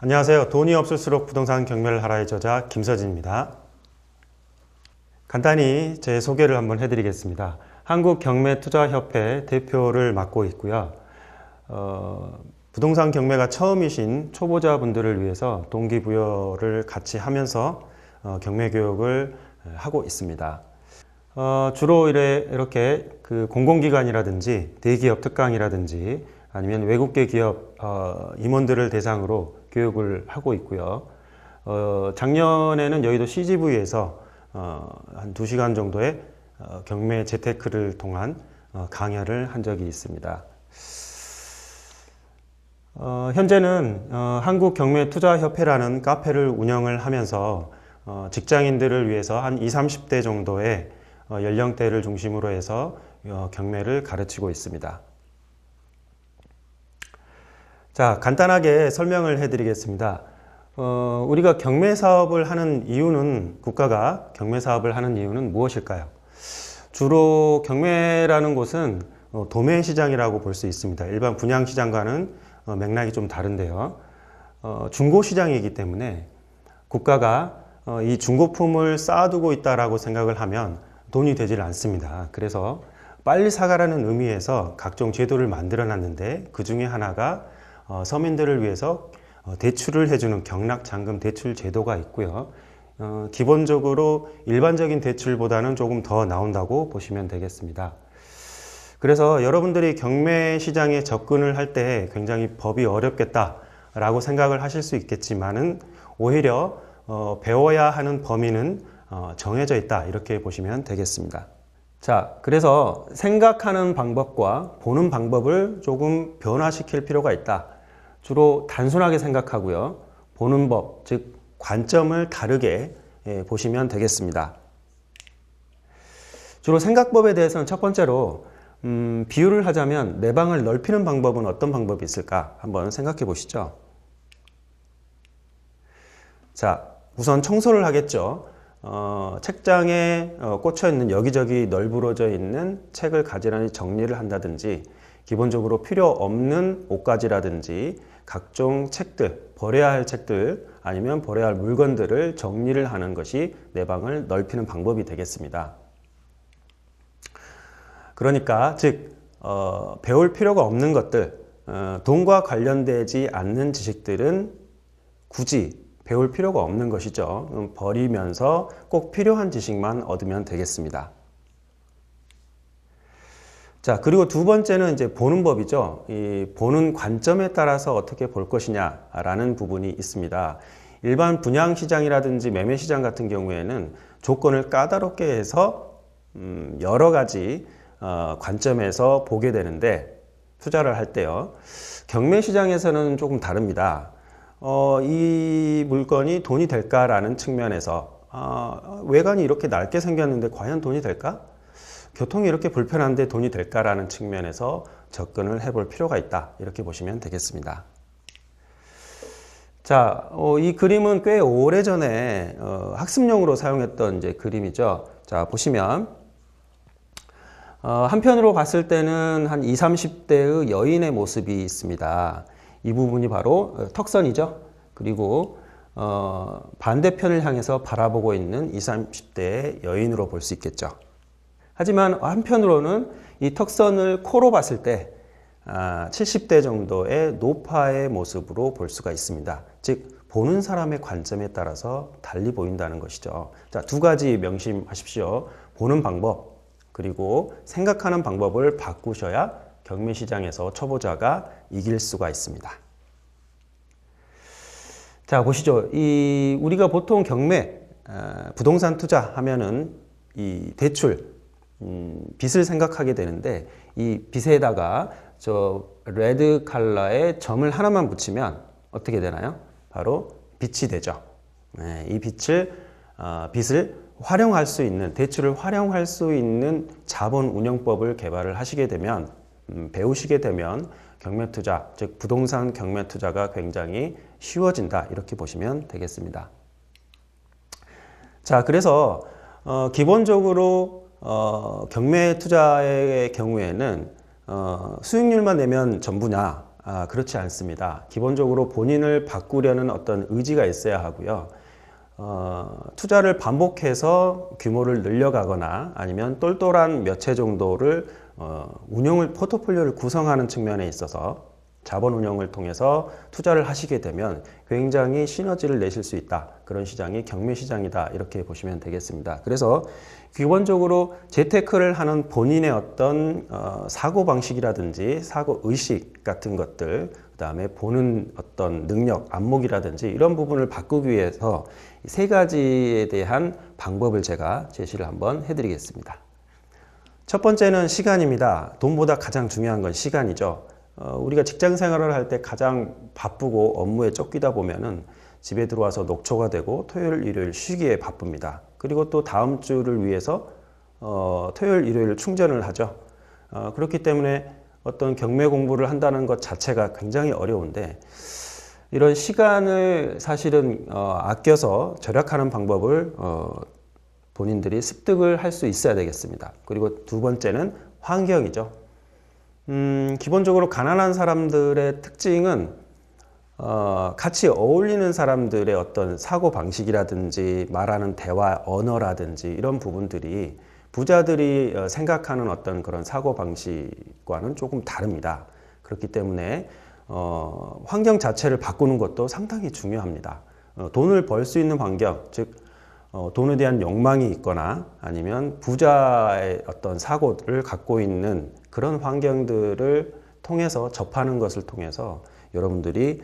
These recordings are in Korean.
안녕하세요. 돈이 없을수록 부동산 경매를 하라의 저자 김서진입니다. 간단히 제 소개를 한번 해드리겠습니다. 한국경매투자협회 대표를 맡고 있고요. 부동산 경매가 처음이신 초보자분들을 위해서 동기부여를 같이 하면서 경매 교육을 하고 있습니다. 주로 이렇게 그 공공기관이라든지 대기업 특강이라든지 아니면 외국계 기업 임원들을 대상으로 교육을 하고 있고요. 작년에는 여의도 CGV에서 한 2시간 정도의 경매 재테크를 통한 강연을 한 적이 있습니다. 현재는 한국경매투자협회라는 카페를 운영을 하면서 직장인들을 위해서 한 20, 30대 정도의 연령대를 중심으로 해서 경매를 가르치고 있습니다. 자, 간단하게 설명을 해드리겠습니다. 우리가 경매 사업을 하는 이유는, 국가가 경매 사업을 하는 이유는 무엇일까요? 주로 경매라는 곳은 도매 시장이라고 볼 수 있습니다. 일반 분양 시장과는 맥락이 좀 다른데요. 중고 시장이기 때문에 국가가 이 중고품을 쌓아두고 있다라고 생각을 하면 돈이 되질 않습니다. 그래서 빨리 사가라는 의미에서 각종 제도를 만들어 놨는데, 그 중에 하나가 서민들을 위해서 대출을 해주는 경락잔금 대출 제도가 있고요. 기본적으로 일반적인 대출보다는 조금 더 나온다고 보시면 되겠습니다. 그래서 여러분들이 경매 시장에 접근을 할 때 굉장히 법이 어렵겠다라고 생각을 하실 수 있겠지만은, 오히려 배워야 하는 범위는 정해져 있다, 이렇게 보시면 되겠습니다. 자, 그래서 생각하는 방법과 보는 방법을 조금 변화시킬 필요가 있다. 주로 단순하게 생각하고요. 보는 법, 즉 관점을 다르게 보시면 되겠습니다. 주로 생각법에 대해서는 첫 번째로 비유를 하자면 내 방을 넓히는 방법은 어떤 방법이 있을까 한번 생각해 보시죠. 자, 우선 청소를 하겠죠. 책장에 꽂혀 있는, 여기저기 널브러져 있는 책을 가지런히 정리를 한다든지, 기본적으로 필요 없는 옷가지라든지 각종 책들, 버려야 할 책들 아니면 버려야 할 물건들을 정리를 하는 것이 내 방을 넓히는 방법이 되겠습니다. 그러니까 즉 배울 필요가 없는 것들, 돈과 관련되지 않는 지식들은 굳이 배울 필요가 없는 것이죠. 버리면서 꼭 필요한 지식만 얻으면 되겠습니다. 자, 그리고 두 번째는 이제 보는 법이죠. 이 보는 관점에 따라서 어떻게 볼 것이냐라는 부분이 있습니다. 일반 분양 시장이라든지 매매 시장 같은 경우에는 조건을 까다롭게 해서 여러 가지 관점에서 보게 되는데, 투자를 할 때요. 경매 시장에서는 조금 다릅니다. 이 물건이 돈이 될까라는 측면에서 외관이 이렇게 낡게 생겼는데 과연 돈이 될까? 교통이 이렇게 불편한데 돈이 될까라는 측면에서 접근을 해볼 필요가 있다, 이렇게 보시면 되겠습니다. 자, 이 그림은 꽤 오래전에 학습용으로 사용했던 이제 그림이죠. 자, 보시면 한편으로 봤을 때는 한 20, 30대의 여인의 모습이 있습니다. 이 부분이 바로 턱선이죠. 그리고 반대편을 향해서 바라보고 있는 20, 30대의 여인으로 볼 수 있겠죠. 하지만 한편으로는 이 턱선을 코로 봤을 때 70대 정도의 노파의 모습으로 볼 수가 있습니다. 즉 보는 사람의 관점에 따라서 달리 보인다는 것이죠. 자, 두 가지 명심하십시오. 보는 방법, 그리고 생각하는 방법을 바꾸셔야 경매시장에서 초보자가 이길 수가 있습니다. 자, 보시죠. 우리가 보통 경매, 부동산 투자 하면은 이 대출, 빚을 생각하게 되는데, 이 빚에다가 저 레드 컬러의 점을 하나만 붙이면 어떻게 되나요? 바로 빚이 되죠. 이 빚을 활용할 수 있는, 대출을 활용할 수 있는 자본 운용법을 개발을 하시게 되면, 배우시게 되면 경매 투자, 즉 부동산 경매 투자가 굉장히 쉬워진다, 이렇게 보시면 되겠습니다. 자, 그래서 기본적으로 경매 투자의 경우에는 수익률만 내면 전부냐, 그렇지 않습니다. 기본적으로 본인을 바꾸려는 어떤 의지가 있어야 하고요. 투자를 반복해서 규모를 늘려가거나 아니면 똘똘한 몇 채 정도를 포트폴리오를 구성하는 측면에 있어서 자본 운용을 통해서 투자를 하시게 되면 굉장히 시너지를 내실 수 있다. 그런 시장이 경매 시장이다. 이렇게 보시면 되겠습니다. 그래서 기본적으로 재테크를 하는 본인의 어떤 사고 방식이라든지 사고 의식 같은 것들, 그 다음에 보는 어떤 능력, 안목이라든지 이런 부분을 바꾸기 위해서 세 가지에 대한 방법을 제가 제시를 한번 해드리겠습니다. 첫 번째는 시간입니다. 돈보다 가장 중요한 건 시간이죠. 우리가 직장 생활을 할 때 가장 바쁘고 업무에 쫓기다 보면은 집에 들어와서 녹초가 되고 토요일, 일요일 쉬기에 바쁩니다. 그리고 또 다음 주를 위해서 토요일, 일요일 충전을 하죠. 그렇기 때문에 어떤 경매 공부를 한다는 것 자체가 굉장히 어려운데 이런 시간을 사실은 아껴서 절약하는 방법을 본인들이 습득을 할 수 있어야 되겠습니다. 그리고 두 번째는 환경이죠. 기본적으로 가난한 사람들의 특징은 같이 어울리는 사람들의 어떤 사고 방식이라든지 말하는 대화 언어라든지 이런 부분들이 부자들이 생각하는 어떤 그런 사고 방식과는 조금 다릅니다. 그렇기 때문에 환경 자체를 바꾸는 것도 상당히 중요합니다. 돈을 벌 수 있는 환경, 즉 돈에 대한 욕망이 있거나 아니면 부자의 어떤 사고를 갖고 있는 그런 환경들을 통해서 접하는 것을 통해서 여러분들이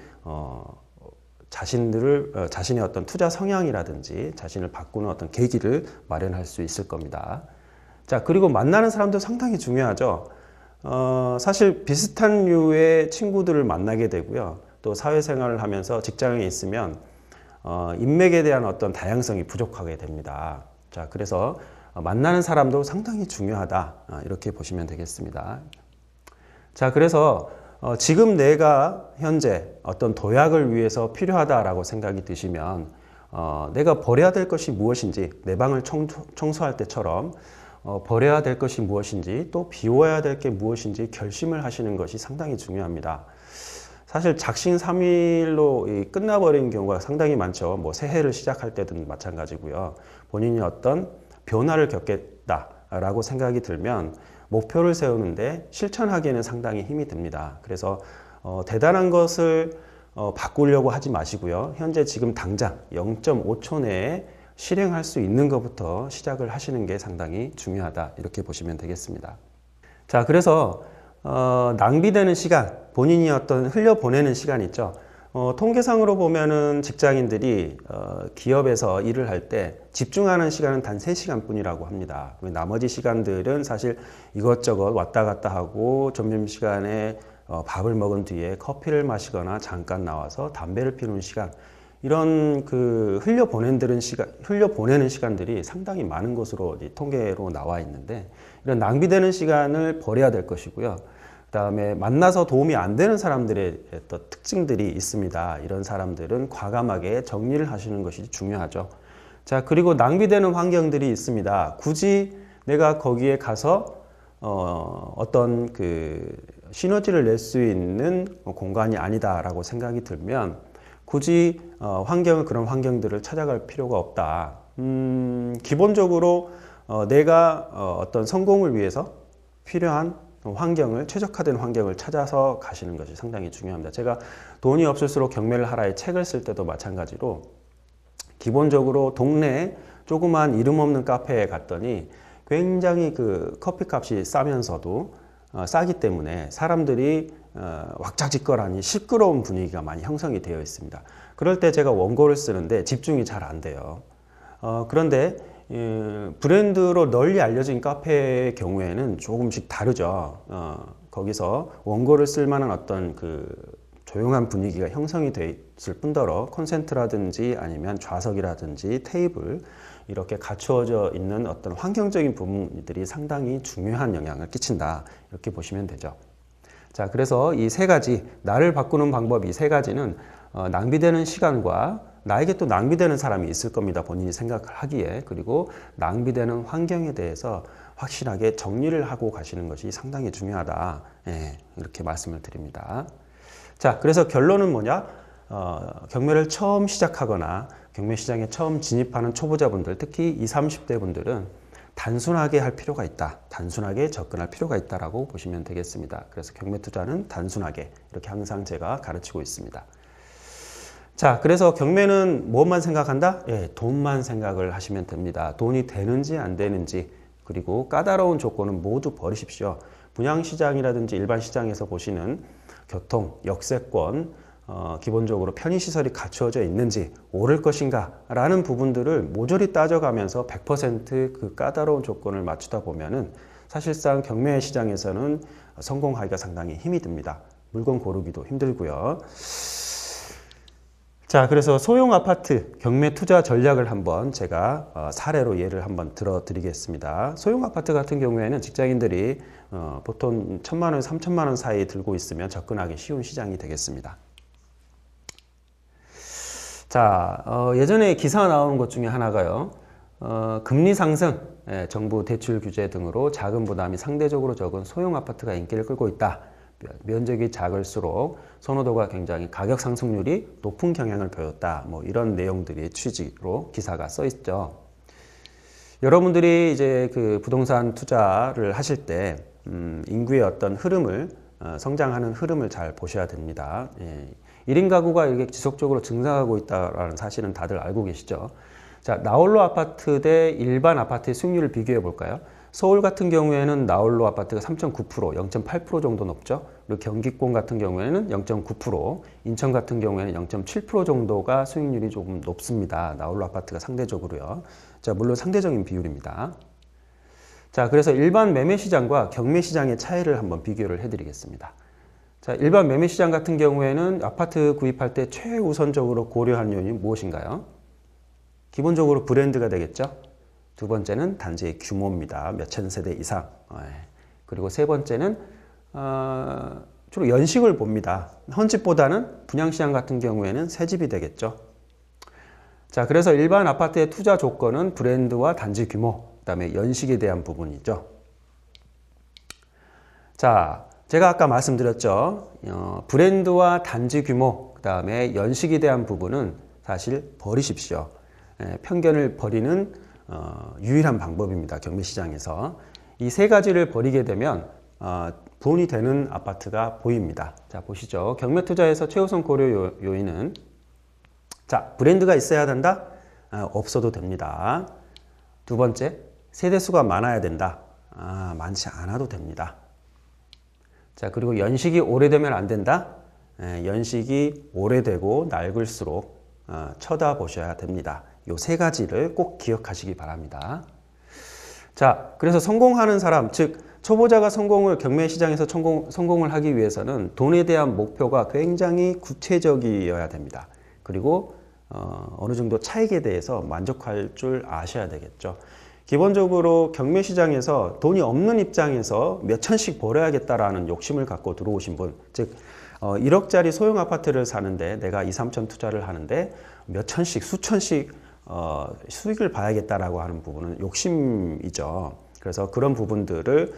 자신의 어떤 투자 성향이라든지 자신을 바꾸는 어떤 계기를 마련할 수 있을 겁니다. 자, 그리고 만나는 사람도 상당히 중요하죠. 사실 비슷한 류의 친구들을 만나게 되고요. 또 사회생활을 하면서 직장에 있으면 인맥에 대한 어떤 다양성이 부족하게 됩니다. 자, 그래서 만나는 사람도 상당히 중요하다. 이렇게 보시면 되겠습니다. 자, 그래서 지금 내가 현재 어떤 도약을 위해서 필요하다라고 생각이 드시면 내가 버려야 될 것이 무엇인지 내 방을 청소할 때처럼 버려야 될 것이 무엇인지 또 비워야 될 게 무엇인지 결심을 하시는 것이 상당히 중요합니다. 사실 작심삼일로 끝나버리는 경우가 상당히 많죠. 뭐 새해를 시작할 때든 마찬가지고요. 본인이 어떤 변화를 겪겠다라고 생각이 들면 목표를 세우는데 실천하기에는 상당히 힘이 듭니다. 그래서 대단한 것을 바꾸려고 하지 마시고요. 현재 지금 당장 0.5초 내에 실행할 수 있는 것부터 시작을 하시는 게 상당히 중요하다. 이렇게 보시면 되겠습니다. 자, 그래서 낭비되는 시간, 본인이 어떤 흘려보내는 시간 있죠. 통계상으로 보면은 직장인들이 기업에서 일을 할 때 집중하는 시간은 단 3시간 뿐이라고 합니다. 나머지 시간들은 사실 이것저것 왔다 갔다 하고 점심시간에 밥을 먹은 뒤에 커피를 마시거나 잠깐 나와서 담배를 피우는 시간, 이런 흘려보내는 시간들이 상당히 많은 것으로 통계로 나와 있는데 이런 낭비되는 시간을 버려야 될 것이고요. 그 다음에 만나서 도움이 안 되는 사람들의 또 특징들이 있습니다. 이런 사람들은 과감하게 정리를 하시는 것이 중요하죠. 자, 그리고 낭비되는 환경들이 있습니다. 굳이 내가 거기에 가서 어떤 시너지를 낼 수 있는 공간이 아니다라고 생각이 들면 굳이 그런 환경들을 찾아갈 필요가 없다. 기본적으로 내가 어떤 성공을 위해서 필요한 최적화된 환경을 찾아서 가시는 것이 상당히 중요합니다. 제가 돈이 없을수록 경매를 하라의 책을 쓸 때도 마찬가지로 기본적으로 동네에 조그만 이름 없는 카페에 갔더니 굉장히 커피값이 싸면서도 싸기 때문에 사람들이 왁자지껄하니 시끄러운 분위기가 많이 형성이 되어 있습니다. 그럴 때 제가 원고를 쓰는데 집중이 잘 안 돼요. 그런데 브랜드로 널리 알려진 카페의 경우에는 조금씩 다르죠. 거기서 원고를 쓸 만한 어떤 조용한 분위기가 형성이 되어 있을 뿐더러 콘센트라든지 아니면 좌석이라든지 테이블 이렇게 갖추어져 있는 어떤 환경적인 부분들이 상당히 중요한 영향을 끼친다. 이렇게 보시면 되죠. 자, 그래서 이 세 가지, 나를 바꾸는 방법 이 세 가지는 낭비되는 시간과 나에게 또 낭비되는 사람이 있을 겁니다. 본인이 생각을 하기에. 그리고 낭비되는 환경에 대해서 확실하게 정리를 하고 가시는 것이 상당히 중요하다. 이렇게 말씀을 드립니다. 자, 그래서 결론은 뭐냐? 경매를 처음 시작하거나 경매 시장에 처음 진입하는 초보자분들, 특히 20, 30대 분들은 단순하게 할 필요가 있다. 단순하게 접근할 필요가 있다라고 보시면 되겠습니다. 그래서 경매 투자는 단순하게 이렇게 항상 제가 가르치고 있습니다. 자, 그래서 경매는 무엇만 생각한다? 예, 돈만 생각을 하시면 됩니다. 돈이 되는지 안 되는지, 그리고 까다로운 조건은 모두 버리십시오. 분양시장이라든지 일반 시장에서 보시는 교통, 역세권, 기본적으로 편의시설이 갖추어져 있는지, 오를 것인가 라는 부분들을 모조리 따져가면서 100% 그 까다로운 조건을 맞추다 보면은 사실상 경매 시장에서는 성공하기가 상당히 힘이 듭니다. 물건 고르기도 힘들고요. 자, 그래서 소형 아파트 경매 투자 전략을 한번 제가 사례로 예를 한번 들어 드리겠습니다. 소형 아파트 같은 경우에는 직장인들이 보통 1,000만 원, 3,000만 원 사이 들고 있으면 접근하기 쉬운 시장이 되겠습니다. 자, 예전에 기사 나오는 것 중에 하나가요. 금리 상승, 정부 대출 규제 등으로 자금 부담이 상대적으로 적은 소형 아파트가 인기를 끌고 있다. 면적이 작을수록 선호도가 굉장히 가격 상승률이 높은 경향을 보였다. 뭐 이런 내용들이 취지로 기사가 써 있죠. 여러분들이 이제 그 부동산 투자를 하실 때 인구의 어떤 흐름을 성장하는 흐름을 잘 보셔야 됩니다. 1인 가구가 이렇게 지속적으로 증가하고 있다는 사실은 다들 알고 계시죠. 자, 나홀로 아파트 대 일반 아파트의 수익률을 비교해 볼까요? 서울 같은 경우에는 나홀로 아파트가 3.9%, 0.8% 정도 높죠. 그리고 경기권 같은 경우에는 0.9%, 인천 같은 경우에는 0.7% 정도가 수익률이 조금 높습니다. 나홀로 아파트가 상대적으로요. 자, 물론 상대적인 비율입니다. 자, 그래서 일반 매매 시장과 경매 시장의 차이를 한번 비교를 해드리겠습니다. 자, 일반 매매 시장 같은 경우에는 아파트 구입할 때 최우선적으로 고려하는 요인이 무엇인가요? 기본적으로 브랜드가 되겠죠. 두 번째는 단지의 규모입니다. 몇천 세대 이상. 그리고 세 번째는 주로 연식을 봅니다. 헌집보다는 분양시장 같은 경우에는 새집이 되겠죠. 자, 그래서 일반 아파트의 투자 조건은 브랜드와 단지 규모, 그다음에 연식에 대한 부분이죠. 자, 제가 아까 말씀드렸죠. 브랜드와 단지 규모, 그 다음에 연식에 대한 부분은 사실 버리십시오. 편견을 버리는 유일한 방법입니다. 경매시장에서. 이 세 가지를 버리게 되면 돈이 되는 아파트가 보입니다. 자, 보시죠. 경매 투자에서 최우선 고려 요인은 자, 브랜드가 있어야 된다? 없어도 됩니다. 두 번째, 세대수가 많아야 된다. 많지 않아도 됩니다. 자, 그리고 연식이 오래되면 안 된다? 연식이 오래되고 낡을수록 쳐다보셔야 됩니다. 이 세 가지를 꼭 기억하시기 바랍니다. 자, 그래서 성공하는 사람, 즉 초보자가 경매 시장에서 성공을 하기 위해서는 돈에 대한 목표가 굉장히 구체적이어야 됩니다. 그리고 어느 정도 차익에 대해서 만족할 줄 아셔야 되겠죠. 기본적으로 경매 시장에서 돈이 없는 입장에서 몇 천씩 벌어야겠다라는 욕심을 갖고 들어오신 분, 즉 1억짜리 소형 아파트를 사는데 내가 2, 3천 투자를 하는데 몇 천씩, 수천씩 수익을 봐야겠다라고 하는 부분은 욕심이죠. 그래서 그런 부분들을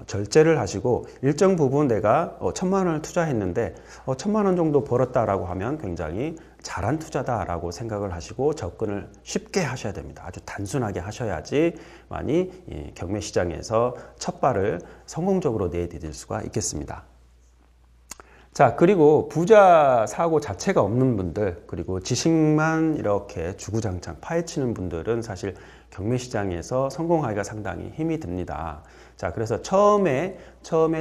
절제를 하시고 일정 부분 내가 1,000만 원을 투자했는데 1,000만 원 정도 벌었다라고 하면 굉장히 잘한 투자다라고 생각을 하시고 접근을 쉽게 하셔야 됩니다. 아주 단순하게 하셔야지만이 경매 시장에서 첫 발을 성공적으로 내디딜 수가 있겠습니다. 자, 그리고 부자 사고 자체가 없는 분들, 그리고 지식만 이렇게 주구장창 파헤치는 분들은 사실 경매 시장에서 성공하기가 상당히 힘이 듭니다. 자, 그래서 처음에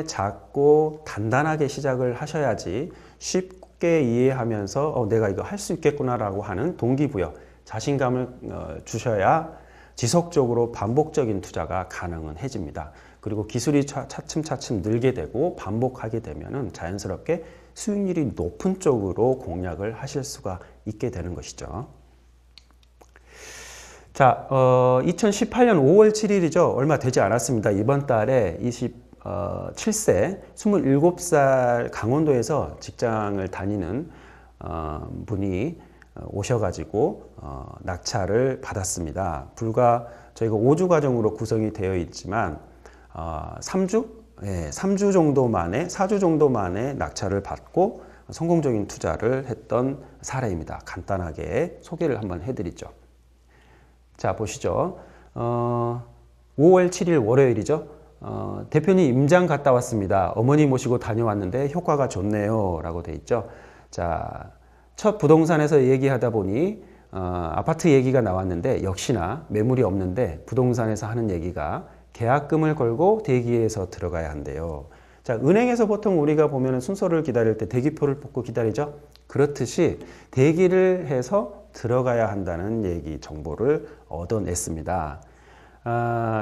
작고 단단하게 시작을 하셔야지 쉽게 이해하면서 내가 이거 할 수 있겠구나라고 하는 동기부여, 자신감을 주셔야 지속적으로 반복적인 투자가 가능은 해집니다. 그리고 기술이 차츰차츰 늘게 되고 반복하게 되면은 자연스럽게 수익률이 높은 쪽으로 공략을 하실 수가 있게 되는 것이죠. 자, 2018년 5월 7일이죠. 얼마 되지 않았습니다. 이번 달에 27세, 27살 강원도에서 직장을 다니는 분이 오셔가지고 낙찰을 받았습니다. 불과 저희가 5주 과정으로 구성이 되어 있지만 3주? 네, 3주 정도 만에, 4주 정도 만에 낙찰을 받고 성공적인 투자를 했던 사례입니다. 간단하게 소개를 한번 해드리죠. 자, 보시죠. 5월 7일 월요일이죠. 대표님 임장 갔다 왔습니다. 어머니 모시고 다녀왔는데 효과가 좋네요. 라고 돼 있죠. 자, 첫 부동산에서 얘기하다 보니 아파트 얘기가 나왔는데 역시나 매물이 없는데 부동산에서 하는 얘기가 계약금을 걸고 대기해서 들어가야 한대요. 자, 은행에서 보통 우리가 보면 순서를 기다릴 때 대기표를 뽑고 기다리죠. 그렇듯이 대기를 해서 들어가야 한다는 얘기 정보를 얻어냈습니다.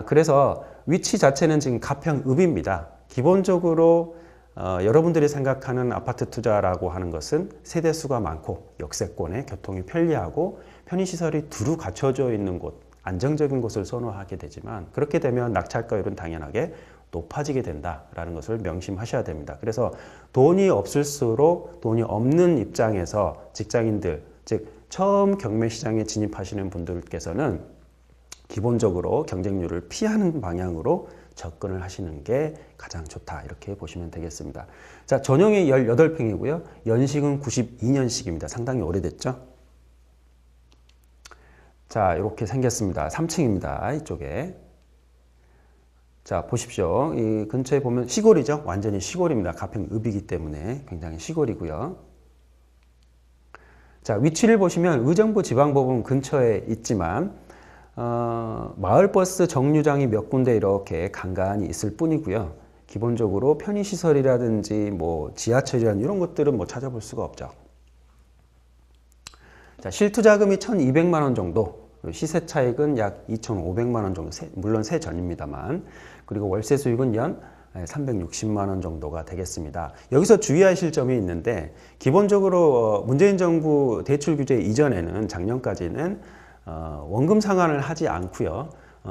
그래서 위치 자체는 지금 가평읍입니다. 기본적으로 여러분들이 생각하는 아파트 투자라고 하는 것은 세대수가 많고 역세권에 교통이 편리하고 편의시설이 두루 갖춰져 있는 곳, 안정적인 곳을 선호하게 되지만 그렇게 되면 낙찰가율은 당연하게 높아지게 된다라는 것을 명심하셔야 됩니다. 그래서 돈이 없을수록 돈이 없는 입장에서 직장인들, 즉 처음 경매시장에 진입하시는 분들께서는 기본적으로 경쟁률을 피하는 방향으로 접근을 하시는 게 가장 좋다 이렇게 보시면 되겠습니다. 자, 전용이 18평이고요. 연식은 92년식입니다. 상당히 오래됐죠. 자, 이렇게 생겼습니다. 3층입니다. 이쪽에. 자, 보십시오. 이 근처에 보면 시골이죠. 완전히 시골입니다. 가평읍이기 때문에 굉장히 시골이고요. 자, 위치를 보시면 의정부 지방법원 근처에 있지만 마을버스 정류장이 몇 군데 이렇게 간간히 있을 뿐이고요. 기본적으로 편의시설이라든지 뭐 지하철이라는 이런 것들은 뭐 찾아볼 수가 없죠. 자, 실투자금이 1,200만 원 정도, 시세 차익은 약 2,500만 원 정도, 물론 세전입니다만, 그리고 월세 수익은 연 360만 원 정도가 되겠습니다. 여기서 주의하실 점이 있는데 기본적으로 문재인 정부 대출 규제 이전에는 작년까지는 원금 상환을 하지 않고요.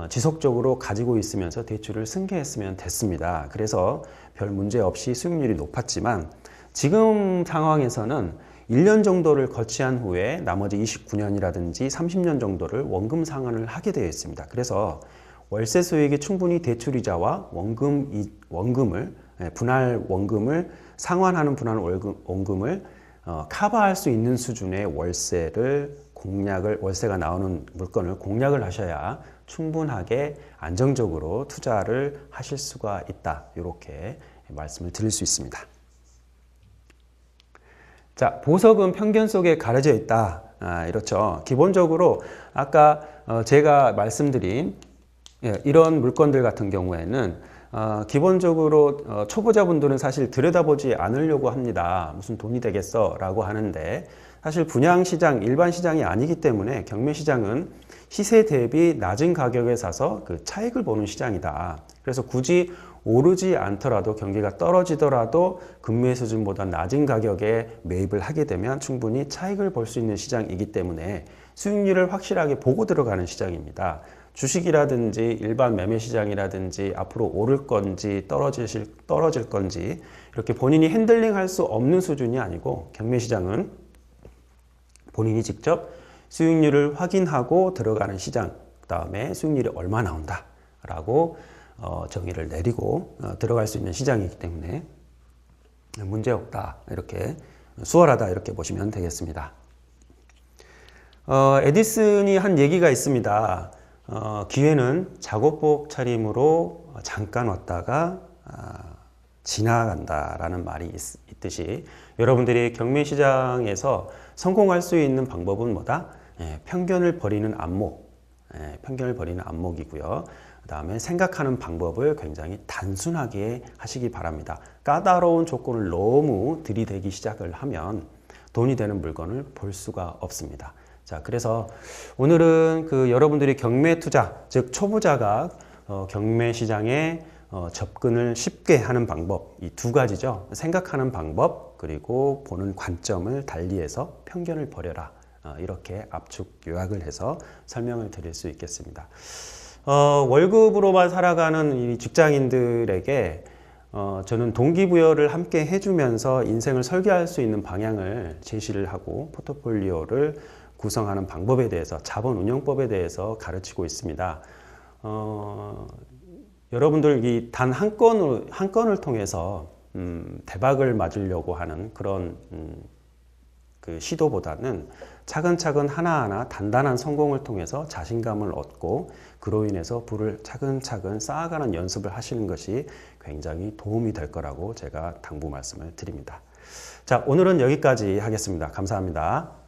지속적으로 가지고 있으면서 대출을 승계했으면 됐습니다. 그래서 별 문제 없이 수익률이 높았지만 지금 상황에서는 1년 정도를 거치한 후에 나머지 29년이라든지 30년 정도를 원금 상환을 하게 되어 있습니다. 그래서 월세 수익이 충분히 대출이자와 원금을 분할 원금을 상환하는 분할 원금을 커버할 수 있는 수준의 월세가 나오는 물건을 공략을 하셔야 충분하게 안정적으로 투자를 하실 수가 있다. 이렇게 말씀을 드릴 수 있습니다. 자, 보석은 편견 속에 가려져 있다. 이렇죠. 기본적으로 아까 제가 말씀드린 이런 물건들 같은 경우에는 기본적으로 초보자분들은 사실 들여다보지 않으려고 합니다. 무슨 돈이 되겠어 라고 하는데 사실 분양시장, 일반 시장이 아니기 때문에 경매시장은 시세 대비 낮은 가격에 사서 그 차익을 보는 시장이다. 그래서 굳이 오르지 않더라도 경기가 떨어지더라도 금매 수준보다 낮은 가격에 매입을 하게 되면 충분히 차익을 볼 수 있는 시장이기 때문에 수익률을 확실하게 보고 들어가는 시장입니다. 주식이라든지 일반 매매 시장이라든지 앞으로 오를 건지 떨어질 건지 이렇게 본인이 핸들링 할 수 없는 수준이 아니고 경매 시장은 본인이 직접 수익률을 확인하고 들어가는 시장, 그 다음에 수익률이 얼마 나온다 라고 정의를 내리고 들어갈 수 있는 시장이기 때문에 문제없다, 이렇게 수월하다 이렇게 보시면 되겠습니다. 에디슨이 한 얘기가 있습니다. 기회는 작업복 차림으로 잠깐 왔다가 지나간다라는 말이 있듯이 여러분들이 경매시장에서 성공할 수 있는 방법은 뭐다? 편견을 버리는 안목, 편견을 버리는 안목이고요. 그 다음에 생각하는 방법을 굉장히 단순하게 하시기 바랍니다. 까다로운 조건을 너무 들이대기 시작을 하면 돈이 되는 물건을 볼 수가 없습니다. 자, 그래서 오늘은 여러분들이 경매 투자, 즉 초보자가 경매 시장에 접근을 쉽게 하는 방법, 이 두 가지죠. 생각하는 방법, 그리고 보는 관점을 달리해서 편견을 버려라. 이렇게 압축 요약을 해서 설명을 드릴 수 있겠습니다. 월급으로만 살아가는 이 직장인들에게 저는 동기부여를 함께 해주면서 인생을 설계할 수 있는 방향을 제시를 하고 포트폴리오를 구성하는 방법에 대해서, 자본 운용법에 대해서 가르치고 있습니다. 여러분들 단 한 건을 통해서 대박을 맞으려고 하는 그런 그 시도보다는 차근차근 하나하나 단단한 성공을 통해서 자신감을 얻고 그로 인해서 부를 차근차근 쌓아가는 연습을 하시는 것이 굉장히 도움이 될 거라고 제가 당부 말씀을 드립니다. 자, 오늘은 여기까지 하겠습니다. 감사합니다.